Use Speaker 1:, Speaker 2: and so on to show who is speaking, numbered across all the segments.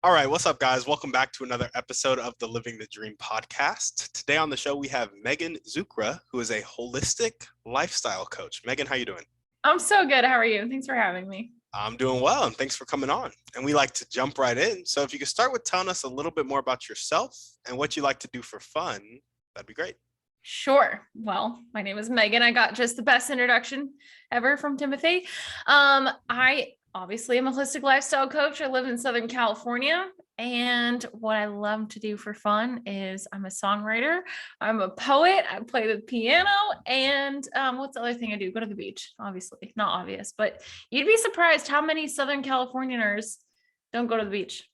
Speaker 1: All right, what's up, guys? Welcome back to another episode of the Living the Dream podcast. Today on the show, we have Megan Czuchra, who is a holistic lifestyle coach. Megan, how you doing?
Speaker 2: I'm so good. How are you? Thanks for having me.
Speaker 1: I'm doing well, and thanks for coming on. And we like to jump right in. So if you could start with telling us a little bit more about yourself and what you like to do for fun, that'd be great.
Speaker 2: Sure. Well, my name is Megan. I got just the best introduction ever from Timothy. I obviously am a holistic lifestyle coach. I live in Southern California. And what I love to do for fun is I'm a songwriter. I'm a poet. I play the piano. And what's the other thing I do? Go to the beach. Obviously, not obvious, but you'd be surprised how many Southern Californians don't go to the beach.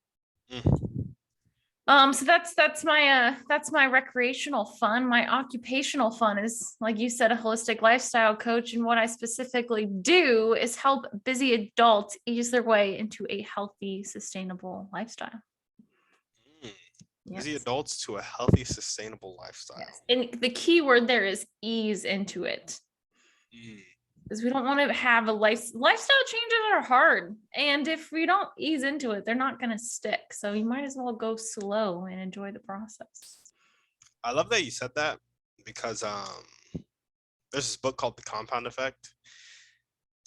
Speaker 2: So that's my recreational fun. My occupational fun is, like you said, a holistic lifestyle coach. And what I specifically do is help busy adults ease their way into a healthy, sustainable lifestyle.
Speaker 1: Busy adults to a healthy, sustainable lifestyle.
Speaker 2: Yes. And the key word there is ease into it. Because we don't want to have lifestyle changes are hard. And if we don't ease into it, they're not going to stick. So you might as well go slow and enjoy the process.
Speaker 1: I love that you said that because there's this book called The Compound Effect.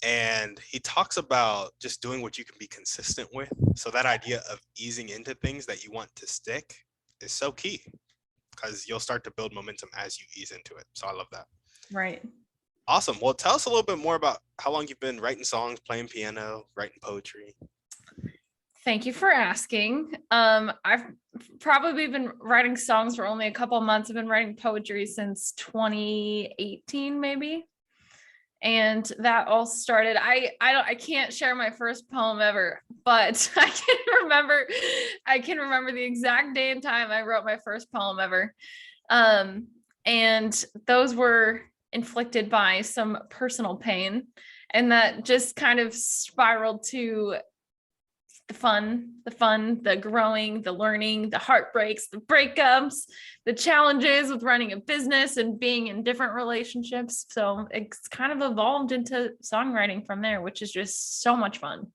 Speaker 1: And he talks about just doing what you can be consistent with. So that idea of easing into things that you want to stick is so key because you'll start to build momentum as you ease into it. So I love that.
Speaker 2: Right.
Speaker 1: Awesome. Well, tell us a little bit more about how long you've been writing songs, playing piano, writing poetry.
Speaker 2: Thank you for asking. I've probably been writing songs for only a couple of months. I've been writing poetry since 2018, maybe. And that all started, I can't share my first poem ever, but I can remember the exact day and time I wrote my first poem ever. And those were inflicted by some personal pain, and that just kind of spiraled to the fun, the growing, the learning, the heartbreaks, the breakups, the challenges with running a business and being in different relationships. So it's kind of evolved into songwriting from there, which is just so much fun.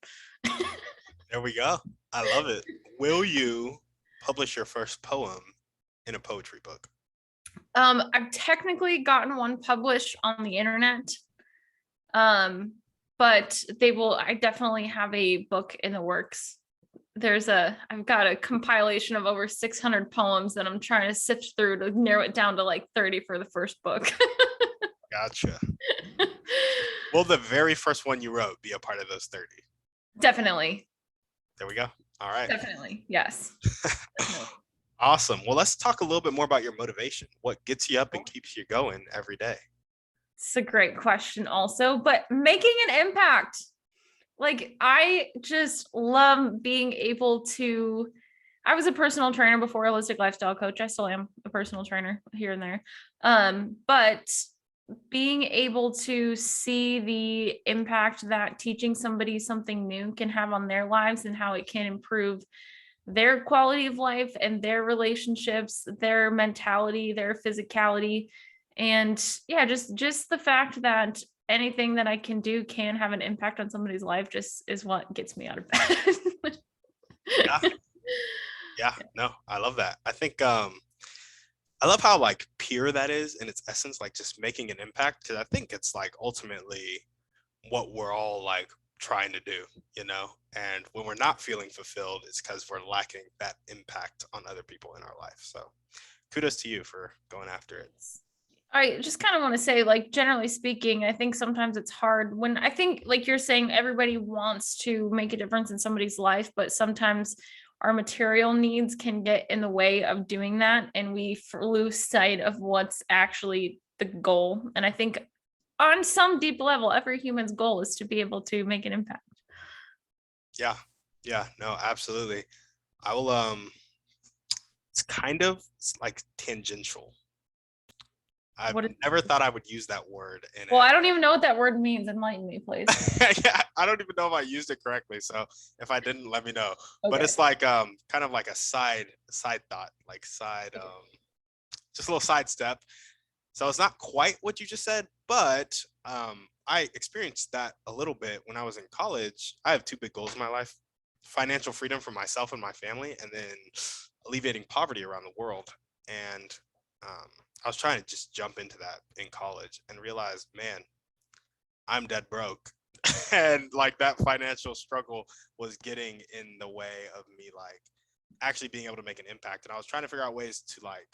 Speaker 1: There we go. I love it. Will you publish your first poem in a poetry book?
Speaker 2: I've technically gotten one published on the internet. But I definitely have a book in the works. I've got a compilation of over 600 poems that I'm trying to sift through to narrow it down to like 30 for the first book.
Speaker 1: Gotcha. Will the very first one you wrote be a part of those 30?
Speaker 2: Definitely.
Speaker 1: There we go. All right.
Speaker 2: Definitely. Yes. Definitely.
Speaker 1: Awesome. Well, let's talk a little bit more about your motivation. What gets you up and keeps you going every day?
Speaker 2: It's a great question also, but making an impact. Like, I just love being able to, I was a personal trainer before, a holistic lifestyle coach. I still am a personal trainer here and there. But being able to see the impact that teaching somebody something new can have on their lives and how it can improve their quality of life and their relationships, their mentality, their physicality. And yeah, just the fact that anything that I can do can have an impact on somebody's life just is what gets me out of bed.
Speaker 1: Yeah, no, I love that. I think I love how like pure that is in its essence, like just making an impact, because I think it's like ultimately what we're all like trying to do, you know? And when we're not feeling fulfilled, it's because we're lacking that impact on other people in our life. So kudos to you for going after it.
Speaker 2: I just kind of want to say, like, generally speaking, I think sometimes it's hard when I think, like you're saying, everybody wants to make a difference in somebody's life, but sometimes our material needs can get in the way of doing that. And we lose sight of what's actually the goal. And I think on some deep level, every human's goal is to be able to make an impact.
Speaker 1: Yeah, no, absolutely. I will, it's kind of like tangential. I've never thought I would use that word.
Speaker 2: I don't even know what that word means. Enlighten me, please.
Speaker 1: Yeah, I don't even know if I used it correctly. So if I didn't, let me know. Okay. But it's like kind of like a side thought, like just a little side step. So it's not quite what you just said, but I experienced that a little bit when I was in college. I have two big goals in my life. financial freedom for myself and my family, and then alleviating poverty around the world. And I was trying to just jump into that in college and realized, man, I'm dead broke. And like that financial struggle was getting in the way of me like actually being able to make an impact. And I was trying to figure out ways to like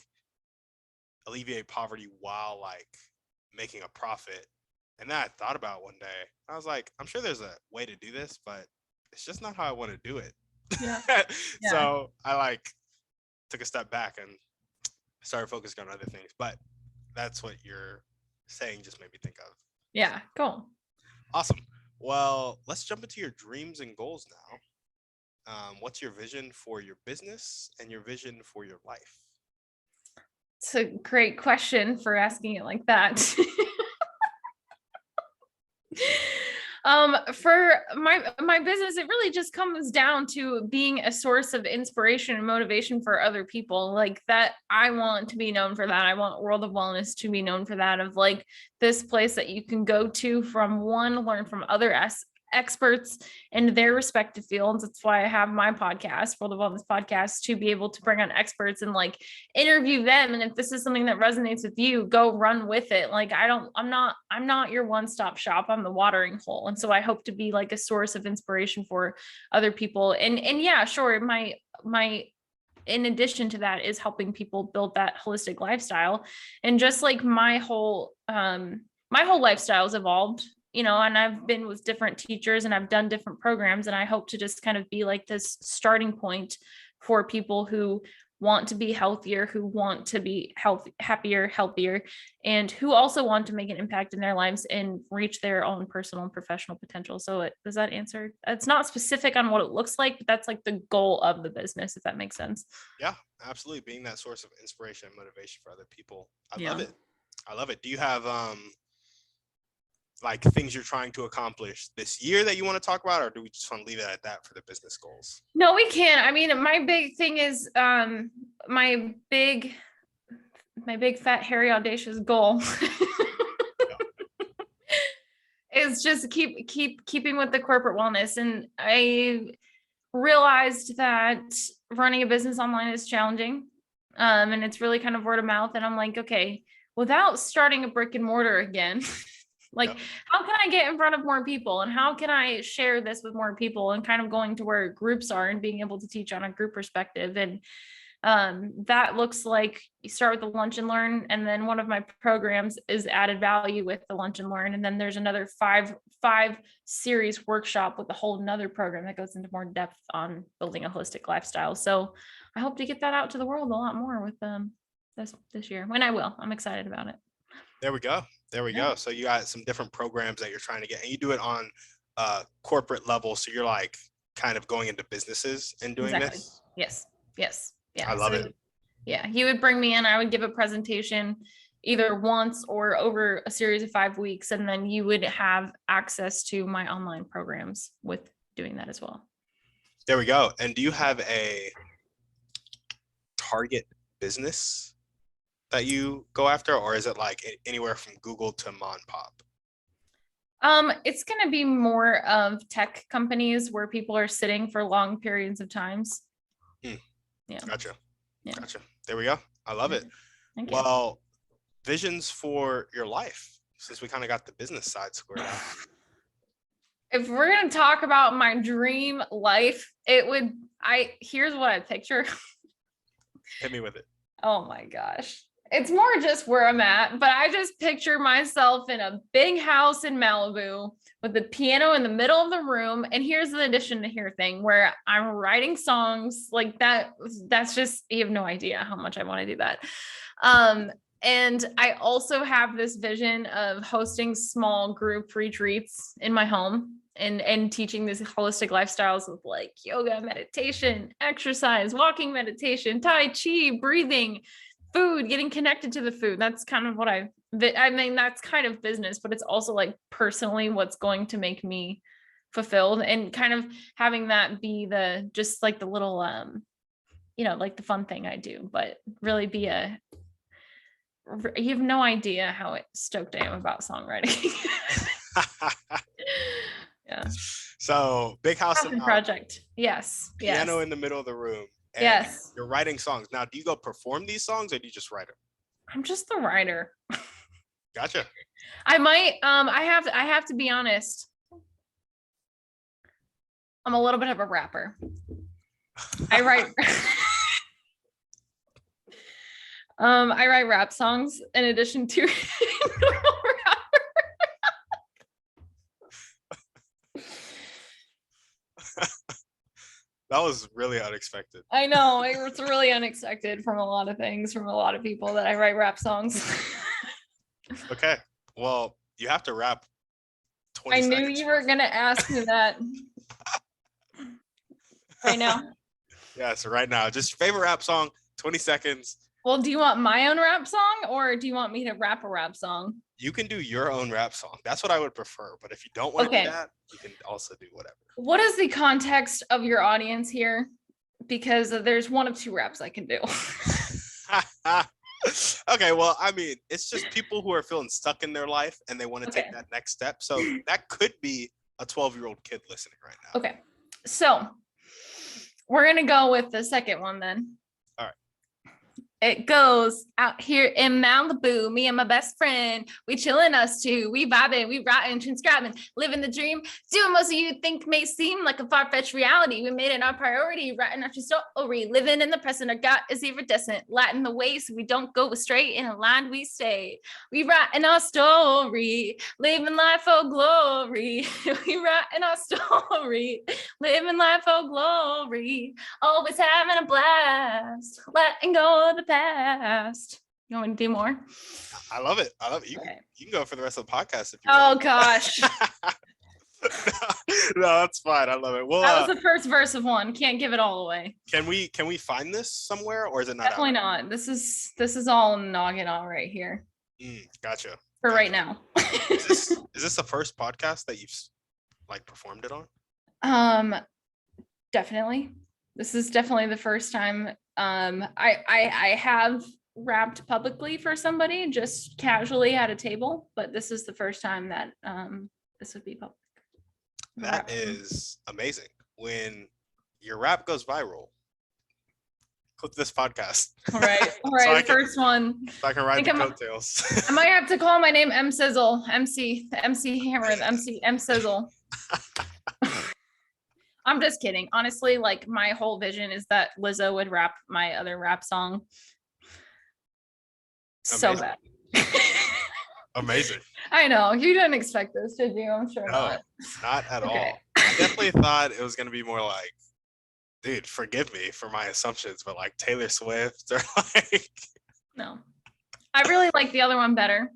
Speaker 1: alleviate poverty while like making a profit. And then I thought about one day, I was like, I'm sure there's a way to do this, but it's just not how I want to do it.
Speaker 2: Yeah.
Speaker 1: So I like took a step back and started focusing on other things. But that's what you're saying just made me think of.
Speaker 2: Yeah, cool.
Speaker 1: Awesome. Well, let's jump into your dreams and goals now. What's your vision for your business and your vision for your life?
Speaker 2: It's a great question for asking it like that. For my business, it really just comes down to being a source of inspiration and motivation for other people. Like that, I want to be known for that. I want World of Wellness to be known for that, of like this place that you can go to from one, learn from other experts in their respective fields. That's why I have my podcast, World of Wellness Podcast, to be able to bring on experts and like interview them. And if this is something that resonates with you, go run with it. Like I'm not your one-stop shop. I'm the watering hole. And so I hope to be like a source of inspiration for other people. And yeah, sure. My in addition to that is helping people build that holistic lifestyle. And just like my whole lifestyle's evolved, and I've been with different teachers and I've done different programs, and I hope to just kind of be like this starting point for people who want to be healthier, who want to be happier, healthier, and who also want to make an impact in their lives and reach their own personal and professional potential. So does that answer? It's not specific on what it looks like, but that's like the goal of the business, if that makes sense.
Speaker 1: Yeah, absolutely. Being that source of inspiration and motivation for other people. I love it. I love it. Do you have like things you're trying to accomplish this year that you want to talk about, or do we just want to leave it at that for the business goals?
Speaker 2: No, we can. I mean, my big thing is my big fat hairy audacious goal is just keeping with the corporate wellness. And I realized that running a business online is challenging. And it's really kind of word of mouth. And I'm like, okay, without starting a brick and mortar again, like, how can I get in front of more people, and how can I share this with more people, and kind of going to where groups are and being able to teach on a group perspective. And that looks like you start with the lunch and learn. And then one of my programs is added value with the lunch and learn. And then there's another five series workshop with a whole nother program that goes into more depth on building a holistic lifestyle. So I hope to get that out to the world a lot more with this year, when I will. I'm excited about it.
Speaker 1: There we go. So you got some different programs that you're trying to get, and you do it on corporate level. So you're like kind of going into businesses and doing this.
Speaker 2: Yes. Yeah.
Speaker 1: I love it.
Speaker 2: Yeah. He would bring me in. I would give a presentation either once or over a series of 5 weeks. And then you would have access to my online programs with doing that as well.
Speaker 1: There we go. And do you have a target business that you go after, or is it like anywhere from Google to Mon Pop?
Speaker 2: It's going to be more of tech companies where people are sitting for long periods of times. Yeah.
Speaker 1: Gotcha. There we go. I love it.
Speaker 2: Thank you.
Speaker 1: Well, visions for your life, since we kind of got the business side squared out.
Speaker 2: If we're going to talk about my dream life, here's what I picture.
Speaker 1: Hit me with it.
Speaker 2: Oh my gosh. It's more just where I'm at, but I just picture myself in a big house in Malibu with the piano in the middle of the room. And here's the addition to here thing where I'm writing songs like that. That's just, you have no idea how much I want to do that. And I also have this vision of hosting small group retreats in my home and teaching these holistic lifestyles with like yoga, meditation, exercise, walking meditation, Tai Chi, breathing, food, getting connected to the food. That's kind of what that's kind of business, but it's also like personally what's going to make me fulfilled, and kind of having that be just like the little, like the fun thing I do, but really you have no idea how stoked I am about songwriting. Yeah.
Speaker 1: So big house in
Speaker 2: Passion
Speaker 1: Malibu,
Speaker 2: project. Yes.
Speaker 1: piano
Speaker 2: Yes.
Speaker 1: in the middle of the room, and
Speaker 2: Yes.
Speaker 1: you're writing songs. Now, do you go perform these songs or do you just write them?
Speaker 2: I'm just the writer.
Speaker 1: Gotcha.
Speaker 2: I might I have to be honest. I'm a little bit of a rapper. I write I write rap songs in addition to normal rap.
Speaker 1: That was really unexpected.
Speaker 2: I know it's really unexpected from a lot of things, from a lot of people, that I write rap songs.
Speaker 1: Okay. Well, you have to rap 20
Speaker 2: I knew
Speaker 1: seconds.
Speaker 2: you were gonna ask me that right now.
Speaker 1: Yeah, so right now, just favorite rap song, 20 seconds.
Speaker 2: Well, do you want my own rap song or do you want me to rap a rap song?
Speaker 1: You can do your own rap song. That's what I would prefer. But if you don't want to
Speaker 2: Okay.
Speaker 1: do that, you can also do whatever.
Speaker 2: What is the context of your audience here? Because there's one of two raps I can do.
Speaker 1: Okay, well, I mean, it's just people who are feeling stuck in their life and they want to take that next step. So that could be a 12-year-old kid listening right now.
Speaker 2: Okay. So we're going to go with the second one then.
Speaker 1: All right.
Speaker 2: It goes out here in Malibu, me and my best friend, we chilling us two, we vibing, we writing, transcribing, living the dream, doing most of you think may seem like a far-fetched reality. We made it our priority, writing our story, living in the present. Our God is iridescent, lighting the way so we don't go astray. In a line we stay. We writing our story, living life for glory. We writing our story, living life for glory. Always having a blast, letting go of the past. You want me to do more?
Speaker 1: I love it. I love it. You can go for the rest of the podcast if you
Speaker 2: want.
Speaker 1: Oh
Speaker 2: gosh.
Speaker 1: No, that's fine. I love it. Well,
Speaker 2: that was the first verse of one. Can't give it all away.
Speaker 1: Can we find this somewhere, or is it not?
Speaker 2: Definitely not. This is all noggin all right here.
Speaker 1: Gotcha.
Speaker 2: For right now.
Speaker 1: Is this the first podcast that you've like performed it on?
Speaker 2: Definitely. This is definitely the first time. I have rapped publicly for somebody, just casually at a table, but this is the first time that this would be public.
Speaker 1: That is amazing. When your rap goes viral, clip this podcast.
Speaker 2: All right. So first one.
Speaker 1: So I can ride the coattails.
Speaker 2: I might have to call my name M Sizzle, MC Hammer, M Sizzle. I'm just kidding. Honestly, like my whole vision is that Lizzo would rap my other rap song. So bad.
Speaker 1: Amazing.
Speaker 2: I know. You didn't expect this, did you? I'm sure
Speaker 1: not at all. I definitely thought it was going to be more like, dude, forgive me for my assumptions, but like Taylor Swift or like.
Speaker 2: No. I really like the other one better.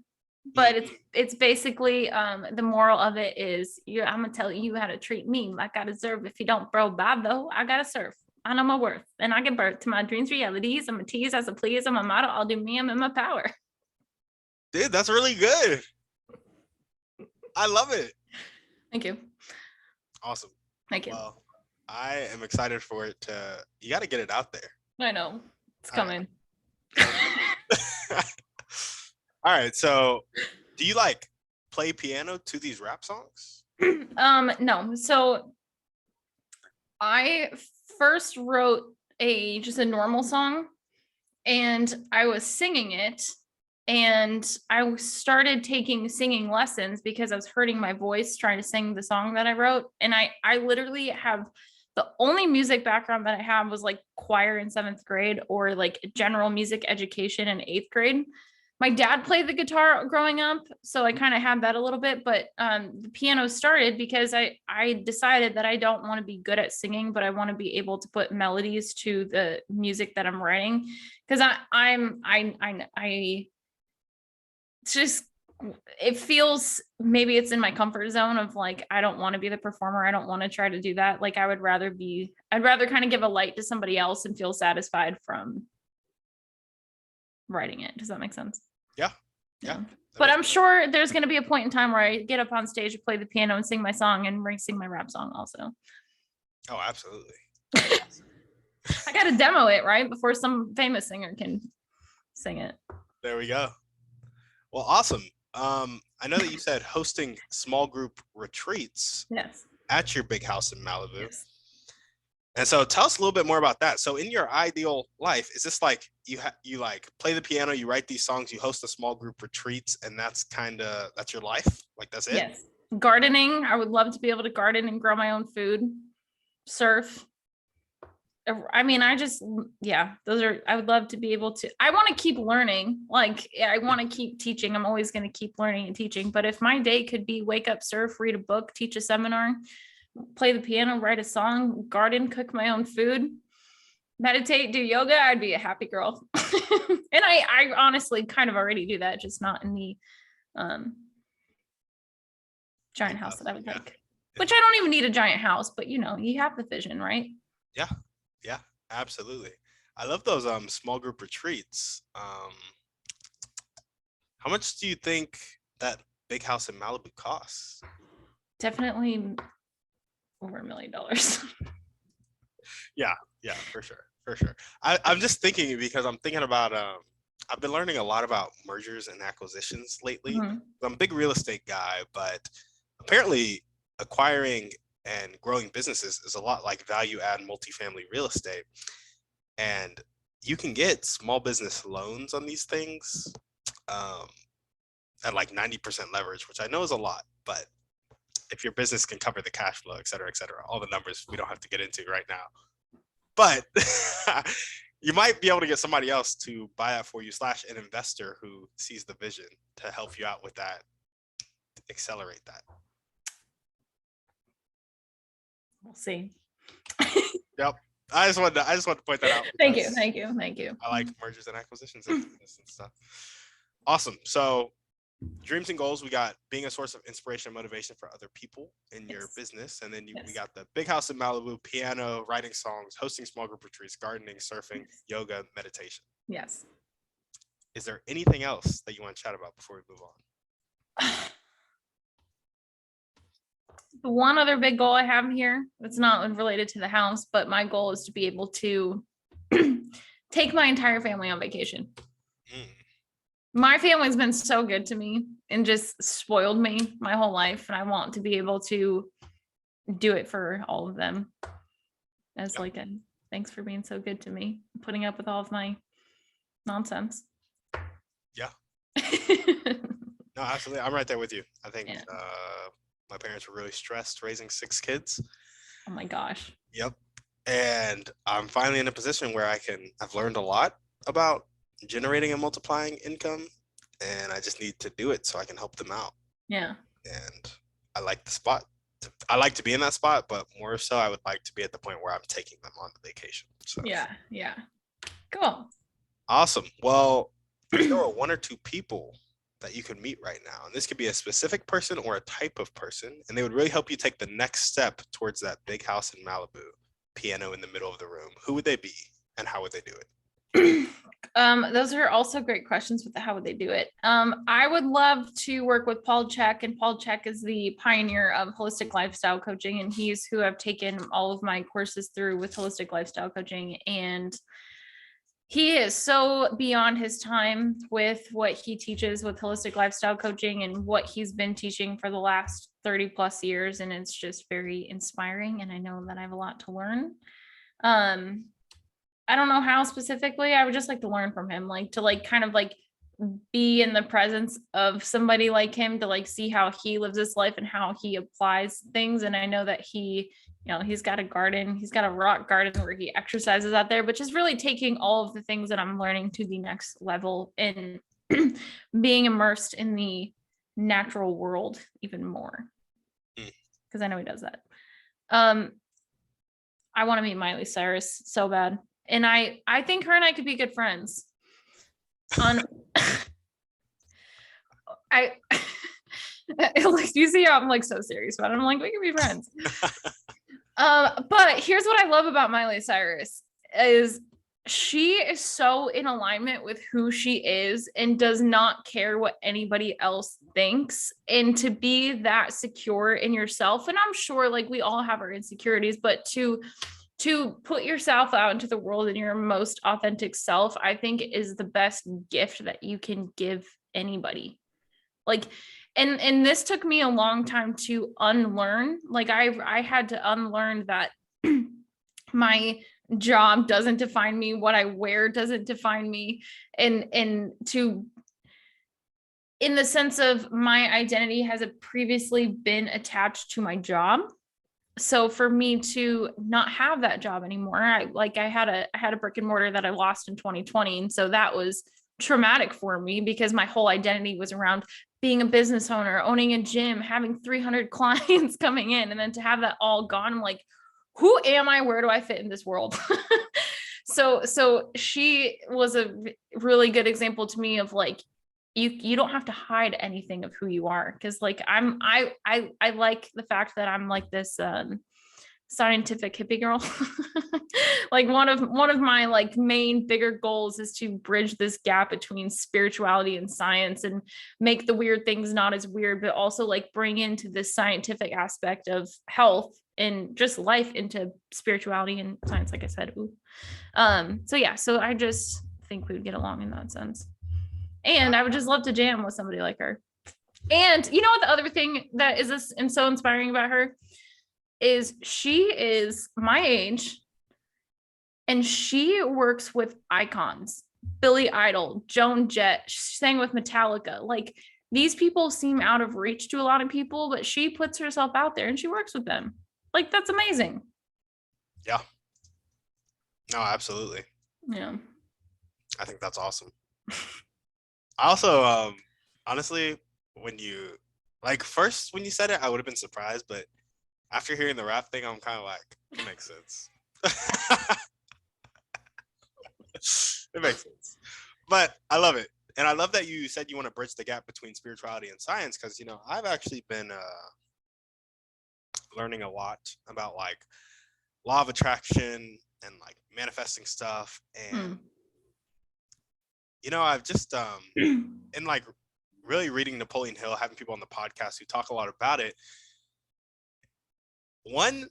Speaker 2: But it's basically the moral of it is I'm gonna tell you how to treat me like I deserve. If you don't throw by though, I gotta surf. I know my worth and I give birth to my dreams, realities. I'm a tease as a please. I'm a model. I'll do me. I'm in my power.
Speaker 1: Dude, that's really good. I love it.
Speaker 2: Thank you.
Speaker 1: Awesome.
Speaker 2: Thank you.
Speaker 1: Well, I am excited for it to. You got to get it out there.
Speaker 2: I know it's coming.
Speaker 1: All right, so do you like play piano to these rap songs?
Speaker 2: No. So I first wrote just a normal song and I was singing it and I started taking singing lessons because I was hurting my voice trying to sing the song that I wrote. And I literally have the only music background that I have was like choir in 7th grade or like general music education in 8th grade. My dad played the guitar growing up, so I kind of had that a little bit, but the piano started because I decided that I don't want to be good at singing, but I want to be able to put melodies to the music that I'm writing. Because it's just, it feels, maybe it's in my comfort zone of like, I don't want to be the performer. I don't want to try to do that. Like I'd rather kind of give a light to somebody else and feel satisfied from writing it. Does that make sense?
Speaker 1: Yeah.
Speaker 2: But I'm sure there's going to be a point in time where I get up on stage to play the piano and sing my song and sing my rap song also.
Speaker 1: Oh, absolutely.
Speaker 2: I got to demo it, right? Before some famous singer can sing it.
Speaker 1: There we go. Well, awesome. I know that you said hosting small group retreats.
Speaker 2: Yes.
Speaker 1: at your big house in Malibu.
Speaker 2: Yes.
Speaker 1: And so tell us a little bit more about that. So in your ideal life, is this like you like play the piano, you write these songs, you host a small group retreats, and that's your life? Like that's it?
Speaker 2: Yes. Gardening. I would love to be able to garden and grow my own food. Surf. I mean, I would love to be able to, I want to keep learning. Like, I want to keep teaching. I'm always going to keep learning and teaching. But if my day could be wake up, surf, read a book, teach a seminar, play the piano, write a song, garden, cook my own food, meditate, do yoga, I'd be a happy girl. And I honestly kind of already do that, just not in the giant house that I would like, which I don't even need a giant house, but you have the vision, right?
Speaker 1: Yeah. Yeah, absolutely. I love those small group retreats. How much do you think that big house in Malibu costs?
Speaker 2: Definitely over $1 million.
Speaker 1: Yeah, for sure. I'm just thinking because I'm thinking about I've been learning a lot about mergers and acquisitions lately.
Speaker 2: Mm-hmm.
Speaker 1: I'm a big real estate guy, but apparently acquiring and growing businesses is a lot like value add multifamily real estate. And you can get small business loans on these things at like 90% leverage, which I know is a lot, but if your business can cover the cash flow, et cetera, all the numbers we don't have to get into right now. But you might be able to get somebody else to buy that for you / an investor who sees the vision to help you out with that, accelerate that.
Speaker 2: We'll see.
Speaker 1: Yep. I just wanted to point that out.
Speaker 2: Thank you.
Speaker 1: I like mergers and acquisitions and stuff. Awesome. So dreams and goals, we got being a source of inspiration and motivation for other people in your business. And then we got the big house in Malibu, piano, writing songs, hosting small group retreats, gardening, surfing, yoga, meditation.
Speaker 2: Yes.
Speaker 1: Is there anything else that you want to chat about before we move on?
Speaker 2: The one other big goal I have here, it's not related to the house, but my goal is to be able to take my entire family on vacation. My family's been so good to me and just spoiled me my whole life. And I want to be able to do it for all of them as like a thanks for being so good to me, putting up with all of my nonsense.
Speaker 1: Yeah. No, absolutely. I'm right there with you. I think my parents were really stressed raising 6 kids.
Speaker 2: Oh my gosh.
Speaker 1: Yep. And I'm finally in a position where I've learned a lot about generating and multiplying income, and I just need to do it so I can help them out.
Speaker 2: Yeah.
Speaker 1: And I like the spot. I like to be in that spot, but more so I would like to be at the point where I'm taking them on the vacation. So
Speaker 2: yeah. Cool.
Speaker 1: Awesome. Well, there are 1 or 2 people that you could meet right now, and this could be a specific person or a type of person, and they would really help you take the next step towards that big house in Malibu, piano in the middle of the room. Who would they be and how would they do it?
Speaker 2: Those are also great questions with how would they do it. I would love to work with Paul Czuchra, and Paul Czuchra is the pioneer of holistic lifestyle coaching, and he's who I've taken all of my courses through with holistic lifestyle coaching. And he is so beyond his time with what he teaches with holistic lifestyle coaching and what he's been teaching for the last 30 plus years. And it's just very inspiring. And I know that I have a lot to learn. I don't know how specifically. I would just like to learn from him, like to like kind of like be in the presence of somebody like him to like see how he lives his life and how he applies things. And I know that he, he's got a garden, he's got a rock garden where he exercises out there, but just really taking all of the things that I'm learning to the next level and being immersed in the natural world even more. Because I know he does that. I want to meet Miley Cyrus so bad. And I think her and I could be good friends. Like, you see how I'm like so serious about it. I'm like, we can be friends. But here's what I love about Miley Cyrus is she is so in alignment with who she is and does not care what anybody else thinks. And to be that secure in yourself, and I'm sure like we all have our insecurities, but to put yourself out into the world in your most authentic self, I think is the best gift that you can give anybody. Like, and this took me a long time to unlearn. Like I had to unlearn that my job doesn't define me, what I wear doesn't define me, and to, in the sense of my identity has previously been attached to my job. So for me to not have that job anymore, I had a brick and mortar that I lost in 2020. And so that was traumatic for me because my whole identity was around being a business owner, owning a gym, having 300 clients coming in. And then to have that all gone, I'm like, who am I? Where do I fit in this world? So she was a really good example to me of like, you don't have to hide anything of who you are. Cause like I like the fact that I'm like this scientific hippie girl. Like one of my like main bigger goals is to bridge this gap between spirituality and science and make the weird things not as weird, but also like bring into this scientific aspect of health and just life into spirituality and science, like I said. So I just think we would get along in that sense. And I would just love to jam with somebody like her. And you know what, the other thing that is this and so inspiring about her is she is my age and she works with icons. Billy Idol, Joan Jett, she sang with Metallica. Like these people seem out of reach to a lot of people, but she puts herself out there and she works with them. Like that's amazing.
Speaker 1: Yeah. No, absolutely.
Speaker 2: Yeah.
Speaker 1: I think that's awesome. I also, honestly, when you said it, I would have been surprised, but after hearing the rap thing, I'm kind of like, it makes sense. It makes sense. But I love it. And I love that you said you want to bridge the gap between spirituality and science, because, I've actually been learning a lot about like law of attraction and like manifesting stuff. And I've just in like really reading Napoleon Hill, having people on the podcast who talk a lot about it. One,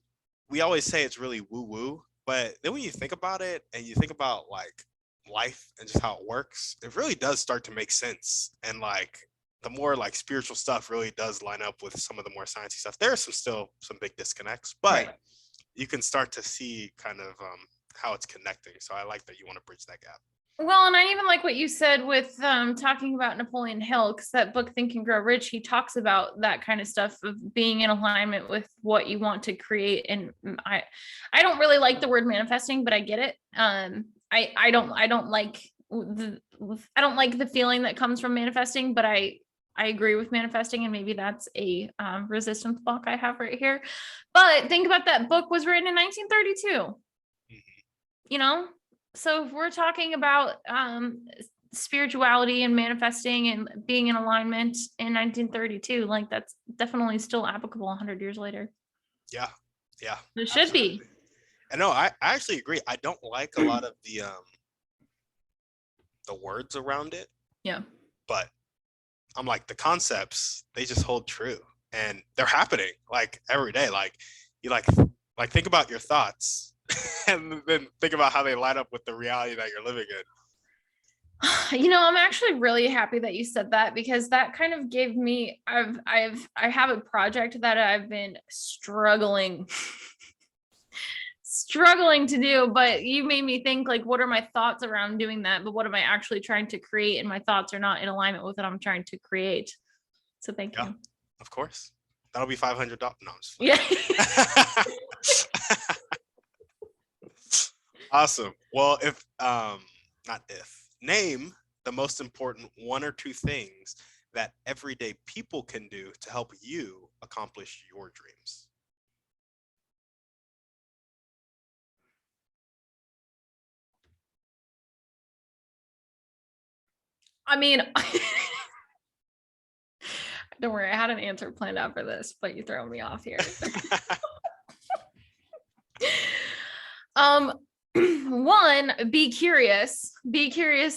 Speaker 1: we always say it's really woo-woo, but then when you think about it and you think about like life and just how it works, it really does start to make sense. And like the more like spiritual stuff really does line up with some of the more sciencey stuff. There are still some big disconnects, but you can start to see kind of how it's connecting. So I like that you want to bridge that gap.
Speaker 2: Well, and I even like what you said with talking about Napoleon Hill, because that book, Think and Grow Rich, he talks about that kind of stuff of being in alignment with what you want to create. And I don't really like the word manifesting, but I get it. I don't like the feeling that comes from manifesting, but I agree with manifesting, and maybe that's a resistance block I have right here. But think about that book was written in 1932. So if we're talking about spirituality and manifesting and being in alignment in 1932, like that's definitely still applicable 100 years later.
Speaker 1: Yeah.
Speaker 2: It should be.
Speaker 1: And no, I actually agree. I don't like a lot of the words around it.
Speaker 2: Yeah.
Speaker 1: But I'm like, the concepts, they just hold true, and they're happening like every day. Like you like think about your thoughts and then think about how they line up with the reality that you're living in.
Speaker 2: I'm actually really happy that you said that, because that kind of gave me, I have a project that I've been struggling to do, but you made me think like, what are my thoughts around doing that? But what am I actually trying to create? And my thoughts are not in alignment with what I'm trying to create. So thank you.
Speaker 1: Of course. That'll be $500. No, I'm just
Speaker 2: yeah.
Speaker 1: Awesome. Well, name the most important one or two things that everyday people can do to help you accomplish your dreams.
Speaker 2: I mean, don't worry, I had an answer planned out for this, but you throw me off here. One, be curious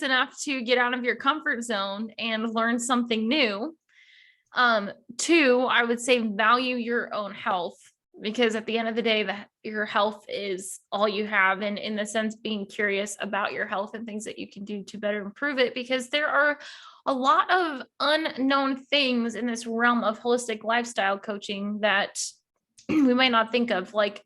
Speaker 2: enough to get out of your comfort zone and learn something new. Two, I would say value your own health. because at the end of the day, that your health is all you have. And in the sense, being curious about your health and things that you can do to better improve it, because there are a lot of unknown things in this realm of holistic lifestyle coaching that we might not think of, like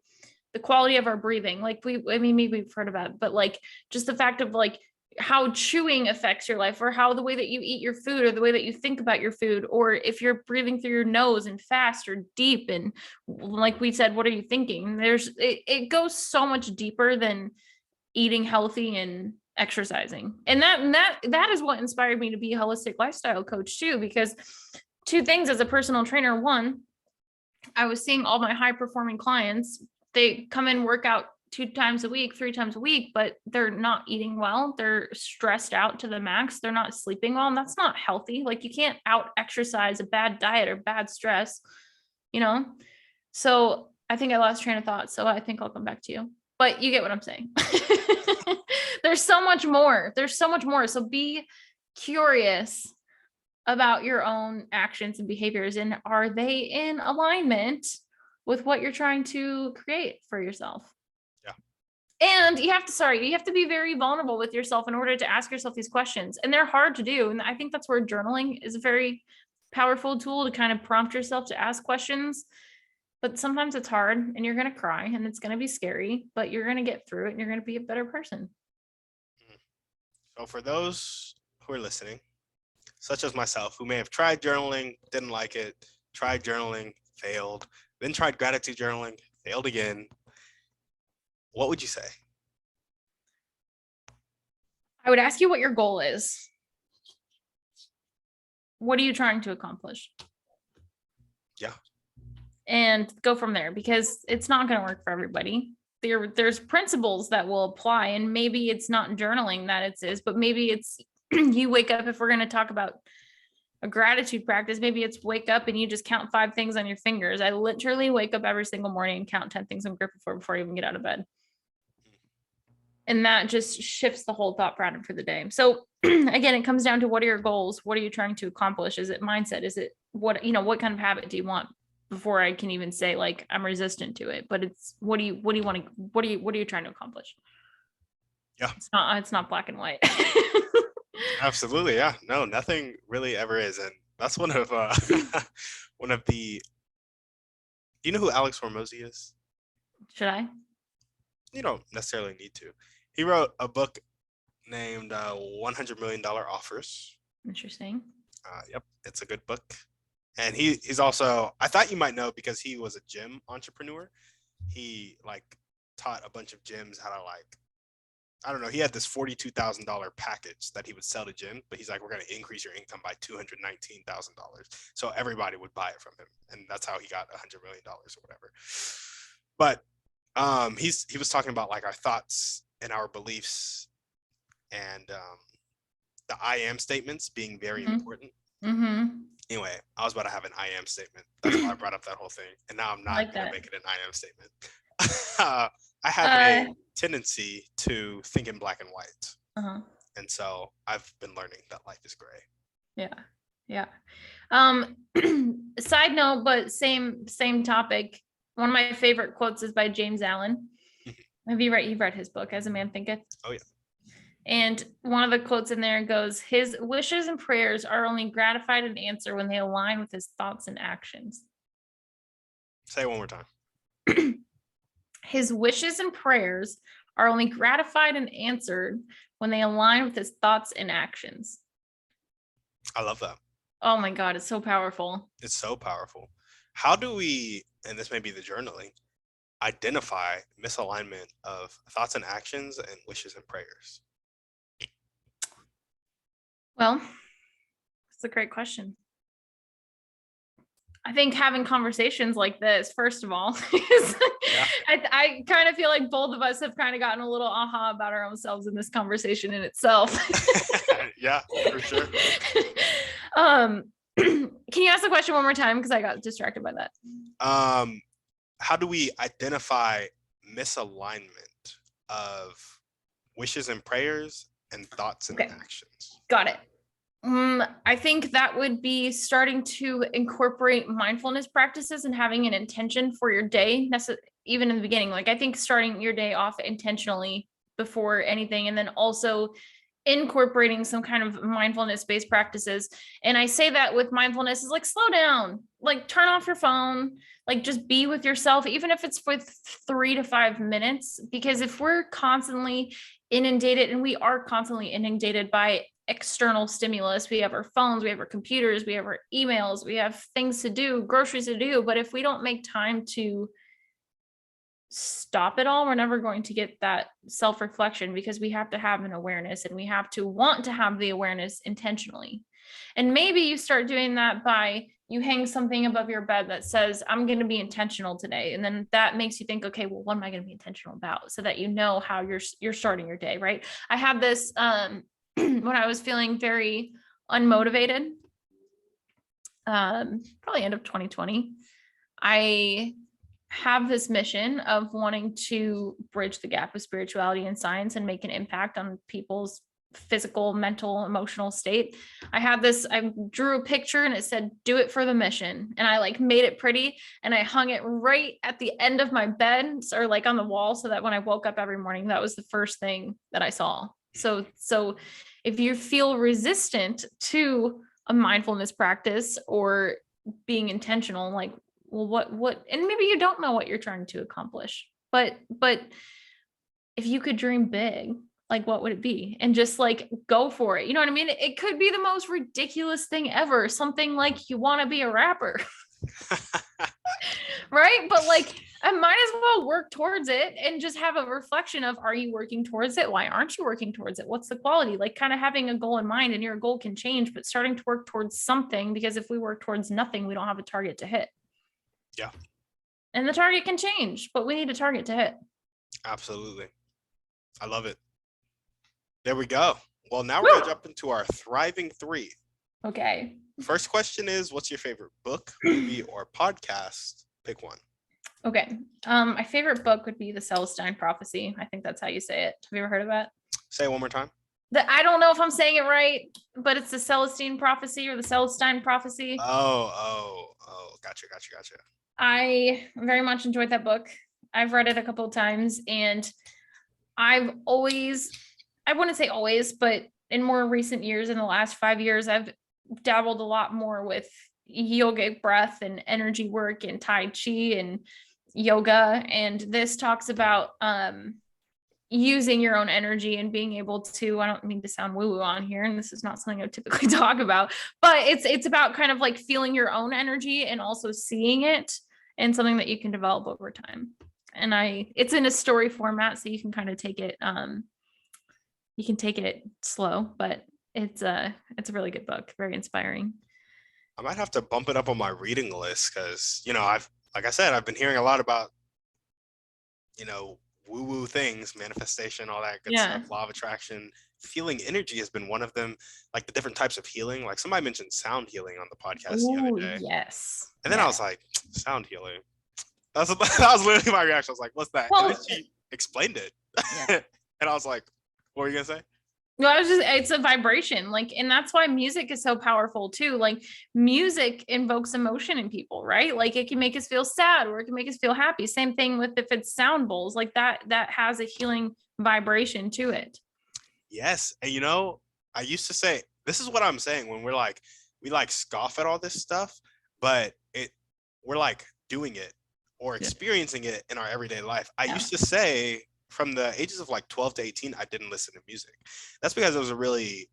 Speaker 2: the quality of our breathing. Like I mean, maybe we've heard about it, but like just the fact of like how chewing affects your life, or how the way that you eat your food, or the way that you think about your food, or if you're breathing through your nose and fast or deep. And like we said, what are you thinking? It goes so much deeper than eating healthy and exercising. And that is what inspired me to be a holistic lifestyle coach too, because two things as a personal trainer. One, I was seeing all my high performing clients, they come in, work out 2 times a week, 3 times a week, but they're not eating well. They're stressed out to the max. They're not sleeping well. And that's not healthy. Like, you can't out exercise a bad diet or bad stress, you know? So I think I lost train of thought. So I think I'll come back to you, but you get what I'm saying. There's so much more. There's so much more. So be curious about your own actions and behaviors, and are they in alignment with what you're trying to create for yourself? And you have to be very vulnerable with yourself in order to ask yourself these questions. And they're hard to do. And I think that's where journaling is a very powerful tool to kind of prompt yourself to ask questions. But sometimes it's hard, and you're going to cry, and it's going to be scary, but you're going to get through it, and you're going to be a better person.
Speaker 1: So for those who are listening, such as myself, who may have tried journaling, didn't like it, tried journaling, failed, then tried gratitude journaling, failed again, what would you say?
Speaker 2: I would ask you what your goal is. What are you trying to accomplish?
Speaker 1: Yeah.
Speaker 2: And go from there, because it's not going to work for everybody. There's principles that will apply, and maybe it's not journaling that it is, but maybe it's you wake up, if we're going to talk about a gratitude practice, maybe it's wake up and you just count 5 things on your fingers. I literally wake up every single morning and count 10 things I'm grateful for before I even get out of bed. And that just shifts the whole thought pattern for the day. So again, it comes down to, what are your goals? What are you trying to accomplish? Is it mindset? Is it what kind of habit do you want, before I can even say like I'm resistant to it? But it's what are you trying to accomplish?
Speaker 1: Yeah.
Speaker 2: It's not black and white.
Speaker 1: Absolutely. Yeah. No, nothing really ever is. And that's one of the, do you know who Alex Hormozy is?
Speaker 2: Should I?
Speaker 1: You don't necessarily need to. He wrote a book named $100 Million Offers.
Speaker 2: Interesting.
Speaker 1: Yep. It's a good book. And he's also, I thought you might know, because he was a gym entrepreneur. He like taught a bunch of gyms how to, like, I don't know, he had this $42,000 package that he would sell to gyms, but he's like, we're going to increase your income by $219,000. So everybody would buy it from him. And that's how he got $100 million or whatever. But he was talking about like our thoughts and our beliefs, and the I am statements being very important. Anyway, I was about to have an I am statement. That's why I brought up that whole thing. And now I'm not going to make it an I am statement. I have a tendency to think in black and white. And so I've been learning that life is gray.
Speaker 2: Yeah. Side note, but same topic. One of my favorite quotes is by James Allen. You've read his book, As a Man Thinketh?
Speaker 1: Oh, yeah.
Speaker 2: And one of the quotes in there goes, his wishes and prayers are only gratified and answered when they align with his thoughts and actions.
Speaker 1: Say it one more time.
Speaker 2: His wishes and prayers are only gratified and answered when they align with his thoughts and actions.
Speaker 1: I love that.
Speaker 2: Oh my God, it's so powerful.
Speaker 1: It's so powerful. How do we, and this may be the journaling, identify misalignment of thoughts and actions and wishes and prayers?
Speaker 2: Well, it's a great question. I think having conversations like this, first of all, I kind of feel like both of us have kind of gotten a little aha about our own selves in this conversation in itself.
Speaker 1: Yeah, for sure.
Speaker 2: Can you ask the question one more time? Because I got distracted by that.
Speaker 1: How do we identify misalignment of wishes and prayers and thoughts and actions?
Speaker 2: Got it. I think that would be starting to incorporate mindfulness practices and having an intention for your day, even in the beginning. Like I think starting your day off intentionally before anything, and then also incorporating some kind of mindfulness based practices. And I say that with mindfulness is like slow down, like turn off your phone, like just be with yourself, even if it's for 3 to 5 minutes. Because if we're constantly inundated, and we are constantly inundated by external stimulus, we have our phones, we have our computers, we have our emails, we have things to do, groceries to do. But if we don't make time to stop it all, we're never going to get that self-reflection, because we have to have an awareness, and we have to want to have the awareness intentionally. And maybe you start doing that by you hang something above your bed that says, I'm going to be intentional today. And then that makes you think, okay, well, what am I going to be intentional about? So that you know how you're starting your day, right? I had this when I was feeling very unmotivated, probably end of 2020, I have this mission of wanting to bridge the gap of spirituality and science and make an impact on people's physical, mental, emotional state. I drew a picture and it said, do it for the mission. And I like made it pretty and I hung it right at the end of my bed, or like on the wall, so that when I woke up every morning, that was the first thing that I saw. So if you feel resistant to a mindfulness practice or being intentional, like, well, what, and maybe you don't know what you're trying to accomplish, but if you could dream big, like what would it be? And just like go for it. You know what I mean? It could be the most ridiculous thing ever. Something like you want to be a rapper, right? But like, I might as well work towards it and just have a reflection of, are you working towards it? Why aren't you working towards it? What's the quality? Like kind of having a goal in mind, and your goal can change, but starting to work towards something, because if we work towards nothing, we don't have a target to hit.
Speaker 1: Yeah.
Speaker 2: And the target can change, but we need a target to hit.
Speaker 1: Absolutely. I love it. There we go. Well, now we're going to jump into our thriving three.
Speaker 2: Okay.
Speaker 1: First question is, what's your favorite book, movie, or podcast? Pick one.
Speaker 2: Okay. My favorite book would be The Celestine Prophecy. I think that's how you say it. Have you ever heard of that?
Speaker 1: Say it one more time.
Speaker 2: I don't know if I'm saying it right, but it's the Celestine Prophecy or the Celestine Prophecy.
Speaker 1: Oh. Gotcha.
Speaker 2: I very much enjoyed that book. I've read it a couple of times, and I wouldn't say always, but in more recent years, in the last 5 years, I've dabbled a lot more with yogic breath and energy work and Tai Chi and yoga. And this talks about using your own energy and being able to, I don't mean to sound woo-woo on here, and this is not something I would typically talk about, but it's about kind of like feeling your own energy and also seeing it, and something that you can develop over time. And it's in a story format, so you can kind of take it, you can take it slow, but it's a really good book, very inspiring.
Speaker 1: I might have to bump it up on my reading list because, like I said, I've been hearing a lot about, woo-woo things, manifestation, all that good stuff, law of attraction. Feeling energy has been one of them, like the different types of healing. Like somebody mentioned sound healing on the podcast the other day.
Speaker 2: Yes.
Speaker 1: And then I was like, sound healing. That was literally my reaction. I was like, what's that?
Speaker 2: Well,
Speaker 1: and then she explained it. Yeah. And I was like, what were you going to say?
Speaker 2: Well, it's a vibration, like, and that's why music is so powerful too. Like music invokes emotion in people, right? Like it can make us feel sad, or it can make us feel happy. Same thing with if it's sound bowls, like that has a healing vibration to it.
Speaker 1: Yes. And I used to say, this is what I'm saying when we scoff at all this stuff, but we're like doing it or experiencing it in our everyday life. I used to say, from the ages of like 12 to 18, I didn't listen to music. That's because it was a really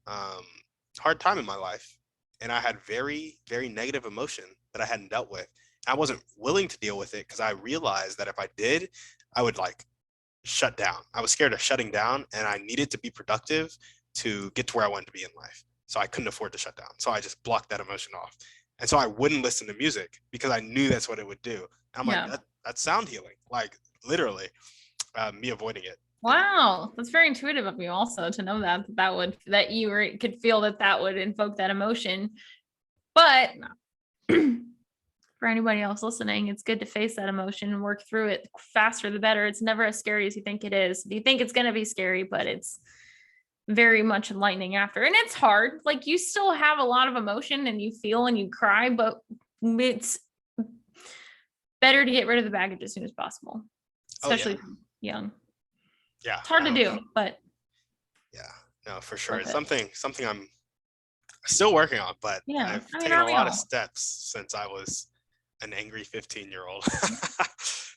Speaker 1: hard time in my life. And I had very, very negative emotion that I hadn't dealt with. I wasn't willing to deal with it because I realized that if I did, I would like shut down. I was scared of shutting down, and I needed to be productive to get to where I wanted to be in life. So I couldn't afford to shut down. So I just blocked that emotion off. And so I wouldn't listen to music because I knew that's what it would do. And I'm like, that's sound healing, like literally. Me avoiding it.
Speaker 2: Wow, that's very intuitive of you also to know that you could feel that would invoke that emotion. But for anybody else listening, it's good to face that emotion and work through it. Faster the better. It's never as scary as you think it is. You think it's going to be scary, but it's very much enlightening after. And it's hard. Like you still have a lot of emotion and you feel and you cry, but it's better to get rid of the baggage as soon as possible, especially young.
Speaker 1: Yeah.
Speaker 2: It's hard to do, but
Speaker 1: yeah, no, for sure. It's
Speaker 2: it.
Speaker 1: something I'm still working on, but
Speaker 2: Yeah.
Speaker 1: I've
Speaker 2: I mean,
Speaker 1: taken
Speaker 2: are
Speaker 1: a
Speaker 2: we
Speaker 1: lot
Speaker 2: all?
Speaker 1: of steps since I was an angry 15-year-old.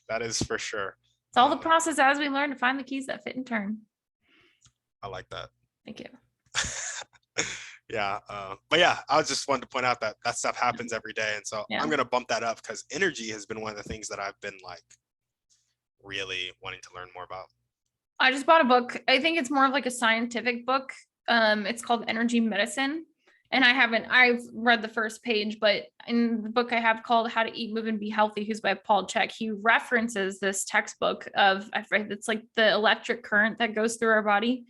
Speaker 1: That is for sure.
Speaker 2: It's all the process as we learn to find the keys that fit and turn.
Speaker 1: I like that.
Speaker 2: Thank you.
Speaker 1: Yeah, but yeah, I just wanted to point out that that stuff happens every day, and so I'm gonna bump that up because energy has been one of the things that I've been like really wanting to learn more about.
Speaker 2: I just bought a book. I think it's more of like a scientific book. It's called Energy Medicine. And I've read the first page, but in the book I have called How to Eat, Move, and Be Healthy, who's by Paul Chek, he references this textbook of, it's like the electric current that goes through our body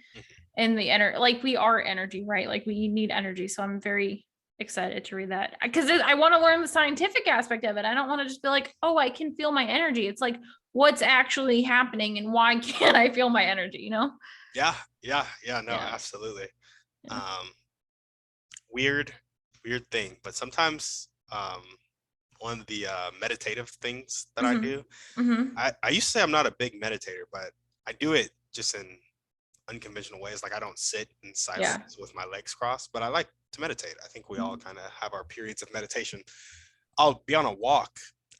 Speaker 2: and the energy, like we are energy, right? Like we need energy. So I'm very excited to read that because I want to learn the scientific aspect of it. I don't want to just be like, oh, I can feel my energy. It's like, what's actually happening and why can't I feel my energy, you know?
Speaker 1: Yeah, absolutely. Weird thing, but sometimes one of the meditative things that I do, I used to say I'm not a big meditator, but I do it just in unconventional ways. Like I don't sit in silence with my legs crossed, but I like to meditate. I think we all kind of have our periods of meditation. I'll be on a walk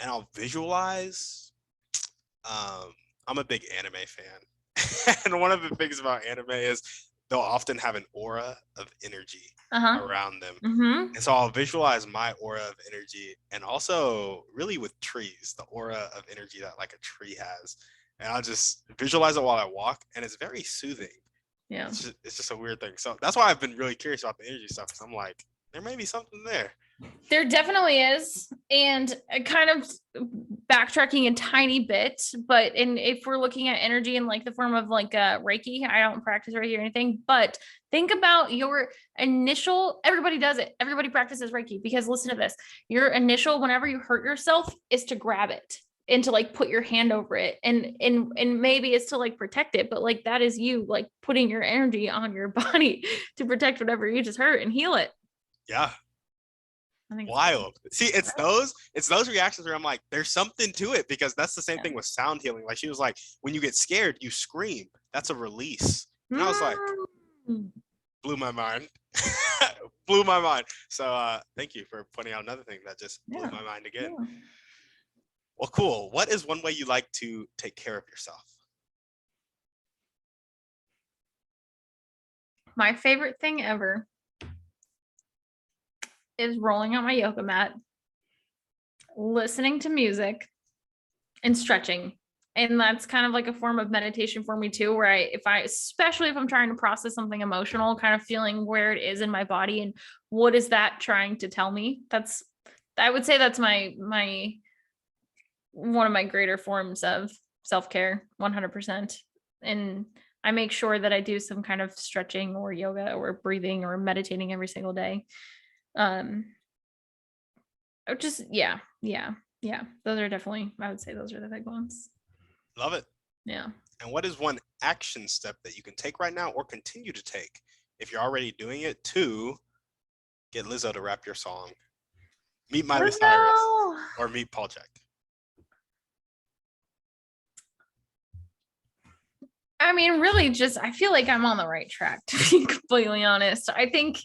Speaker 1: and I'll visualize. I'm a big anime fan. And one of the things about anime is they'll often have an aura of energy around them. And so I'll visualize my aura of energy, and also really with trees, the aura of energy that like a tree has. And I'll just visualize it while I walk, and it's very soothing.
Speaker 2: Yeah.
Speaker 1: It's just a weird thing. So that's why I've been really curious about the energy stuff, because I'm like, there may be something there.
Speaker 2: There definitely is. And kind of backtracking a tiny bit, but if we're looking at energy in like the form of like Reiki, I don't practice Reiki or anything, but think about your initial, everybody does it. Everybody practices Reiki, because listen to this, your initial, whenever you hurt yourself, is to grab it and to like put your hand over it. And maybe it's to like protect it, but like that is you like putting your energy on your body to protect whatever you just hurt and heal it.
Speaker 1: Yeah. Wild. See, it's those reactions where I'm like, there's something to it, because that's the same thing with sound healing. Like she was like, when you get scared, you scream. That's a release. And I was like, blew my mind. Blew my mind. So thank you for pointing out another thing that just blew my mind again. Yeah. Well, cool. What is one way you like to take care of yourself?
Speaker 2: My favorite thing ever is rolling on my yoga mat, listening to music, and stretching. And that's kind of like a form of meditation for me too, where especially if I'm trying to process something emotional, kind of feeling where it is in my body and what is that trying to tell me. I would say that's my one of my greater forms of self-care, 100%. And I make sure that I do some kind of stretching or yoga or breathing or meditating every single day. Those are definitely, I would say those are the big ones.
Speaker 1: Love it.
Speaker 2: Yeah.
Speaker 1: And what is one action step that you can take right now or continue to take if you're already doing it to get Lizzo to rap your song, meet Miley Cyrus, or meet Paul Chek?
Speaker 2: I mean, really just, I feel like I'm on the right track, to be completely honest. I think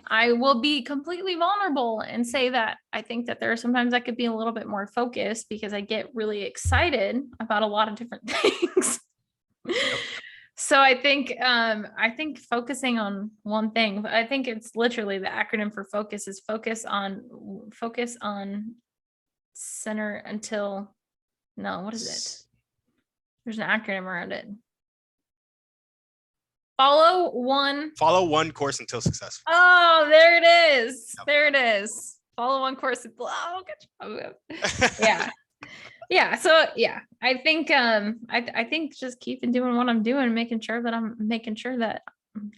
Speaker 2: I will be completely vulnerable and say that I think that there are sometimes I could be a little bit more focused because I get really excited about a lot of different things. So I think focusing on one thing, I think it's literally the acronym for focus is focus on center until, no, what is it? There's an acronym around it. Follow one course until successful. Oh, there it is. Yep. There it is. Follow one course. Oh, good job. Yeah. So yeah, I think I think just keeping doing what I'm doing, making sure that I'm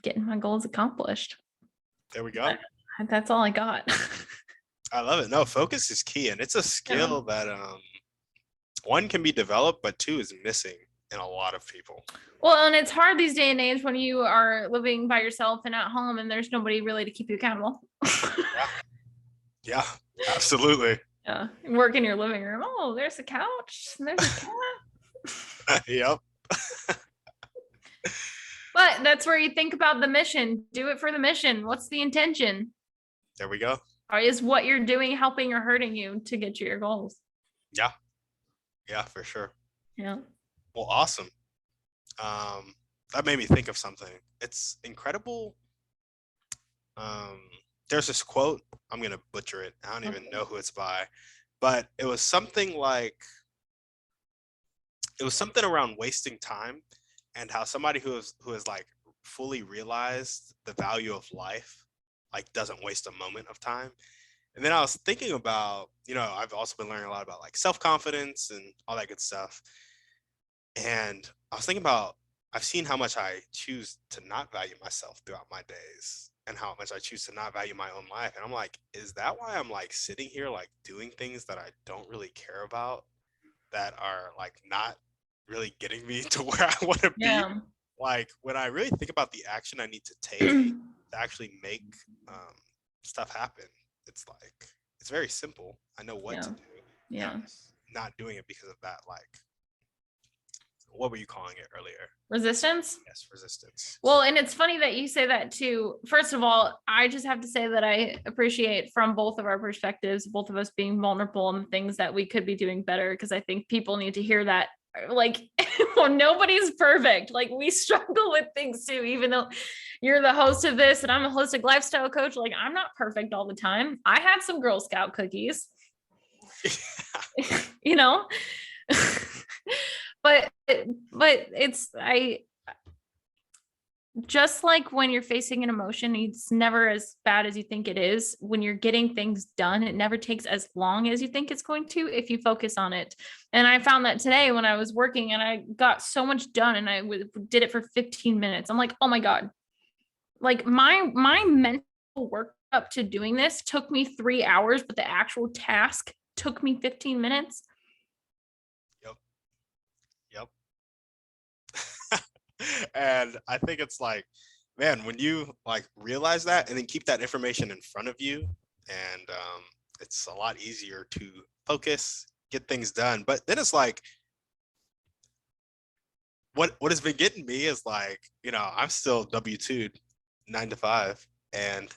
Speaker 2: getting my goals accomplished.
Speaker 1: There we go.
Speaker 2: That's all I got.
Speaker 1: I love it. No, focus is key, and it's a skill that one can be developed, but two is missing. in a lot of people.
Speaker 2: Well, and it's hard these day and age when you are living by yourself and at home and there's nobody really to keep you accountable.
Speaker 1: Yeah, absolutely.
Speaker 2: Yeah. Work in your living room. Oh, there's a couch. There's a cat.
Speaker 1: Yep.
Speaker 2: But that's where you think about the mission. Do it for the mission. What's the intention?
Speaker 1: There we go.
Speaker 2: Or is what you're doing helping or hurting you to get to your goals?
Speaker 1: Yeah. Yeah, for sure.
Speaker 2: Yeah.
Speaker 1: Well, awesome. That made me think of something. It's incredible. There's this quote. I'm gonna butcher it. I don't even know who it's by, but it was something around wasting time, and how somebody who has like fully realized the value of life, like, doesn't waste a moment of time. And then I was thinking about, I've also been learning a lot about like self-confidence and all that good stuff. And I was thinking about, I've seen how much I choose to not value myself throughout my days, and how much I choose to not value my own life. And I'm like, is that why I'm like sitting here, like doing things that I don't really care about, that are like not really getting me to where I want to be?
Speaker 2: Yeah.
Speaker 1: Like, when I really think about the action I need to take to actually make stuff happen, it's like, it's very simple. I know what to do.
Speaker 2: Yeah.
Speaker 1: Not doing it because of that, like, what were you calling it earlier?
Speaker 2: Resistance?
Speaker 1: Yes, resistance.
Speaker 2: Well, and it's funny that you say that too. First of all, I just have to say that I appreciate from both of our perspectives, both of us being vulnerable and things that we could be doing better, because I think people need to hear that. Like, well, nobody's perfect. Like, we struggle with things too, even though you're the host of this and I'm a holistic lifestyle coach. Like, I'm not perfect all the time. I had some Girl Scout cookies, but I just like when you're facing an emotion, it's never as bad as you think it is. When you're getting things done, it never takes as long as you think it's going to, if you focus on it. And I found that today when I was working and I got so much done and I did it for 15 minutes. I'm like, oh my God, like my mental work up to doing this took me 3 hours, but the actual task took me 15 minutes.
Speaker 1: Yep. And I think it's like, man, when you like realize that and then keep that information in front of you, and it's a lot easier to focus, get things done. But then it's like, what has been getting me is like, I'm still W-2'd 9 to 5, and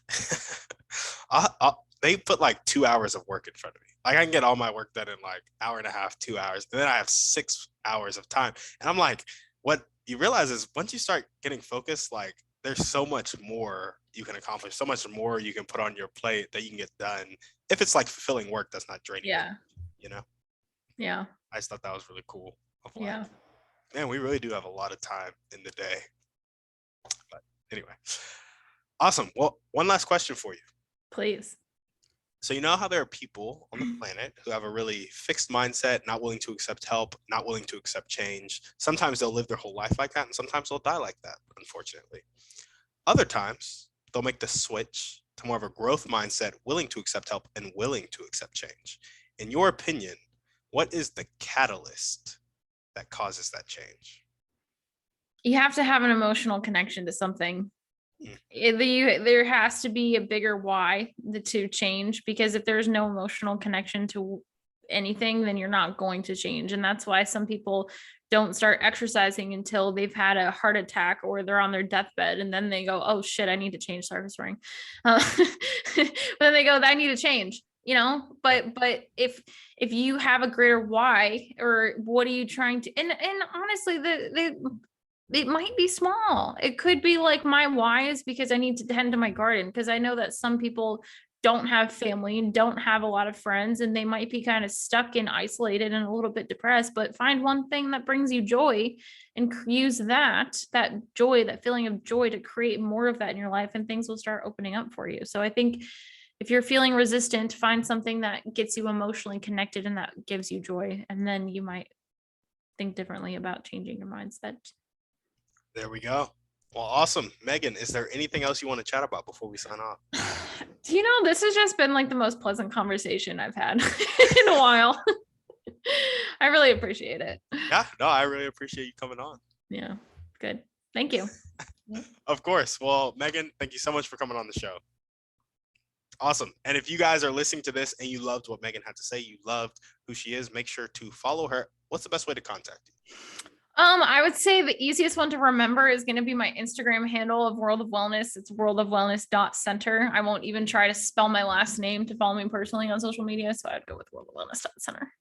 Speaker 1: they put like 2 hours of work in front of me. Like, I can get all my work done in like hour and a half, 2 hours, and then I have 6 hours of time. And I'm like, what you realize is once you start getting focused, like, there's so much more you can accomplish, so much more you can put on your plate that you can get done if it's like fulfilling work that's not draining you.
Speaker 2: Yeah.
Speaker 1: I just thought that was really cool.
Speaker 2: Yeah.
Speaker 1: Man, we really do have a lot of time in the day. But anyway, awesome. Well, one last question for you.
Speaker 2: Please.
Speaker 1: So you know how there are people on the planet who have a really fixed mindset, not willing to accept help, not willing to accept change. Sometimes they'll live their whole life like that, and sometimes they'll die like that, unfortunately. Other times, they'll make the switch to more of a growth mindset, willing to accept help and willing to accept change. In your opinion, what is the catalyst that causes that change?
Speaker 2: You have to have an emotional connection to something. There has to be a bigger why to change, because if there's no emotional connection to anything, then you're not going to change. And that's why some people don't start exercising until they've had a heart attack or they're on their deathbed, and then they go, oh shit, I need to change. Sorry for swearing. But then they go, I need to change, but if you have a greater why, or what are you trying to, and honestly, it might be small. It could be like, my why is because I need to tend to my garden, because I know that some people don't have family and don't have a lot of friends, and they might be kind of stuck and isolated and a little bit depressed. But find one thing that brings you joy and use that joy, that feeling of joy, to create more of that in your life, and things will start opening up for you. So I think if you're feeling resistant, find something that gets you emotionally connected and that gives you joy, and then you might think differently about changing your mindset.
Speaker 1: There we go. Well, awesome. Megan, is there anything else you want to chat about before we sign off?
Speaker 2: This has just been like the most pleasant conversation I've had in a while. I really appreciate it.
Speaker 1: Yeah, no, I really appreciate you coming on.
Speaker 2: Yeah, good. Thank you.
Speaker 1: Of course. Well, Megan, thank you so much for coming on the show. Awesome. And if you guys are listening to this and you loved what Megan had to say, you loved who she is, make sure to follow her. What's the best way to contact you?
Speaker 2: I would say the easiest one to remember is going to be my Instagram handle of World of Wellness. It's worldofwellness.center. I won't even try to spell my last name to follow me personally on social media. So I'd go with worldofwellness.center.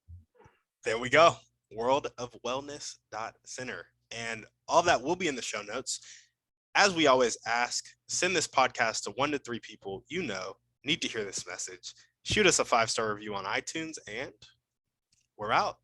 Speaker 1: There we go. Worldofwellness.center. And all that will be in the show notes. As we always ask, send this podcast to 1 to 3 people you know need to hear this message. Shoot us a 5-star review on iTunes, and we're out.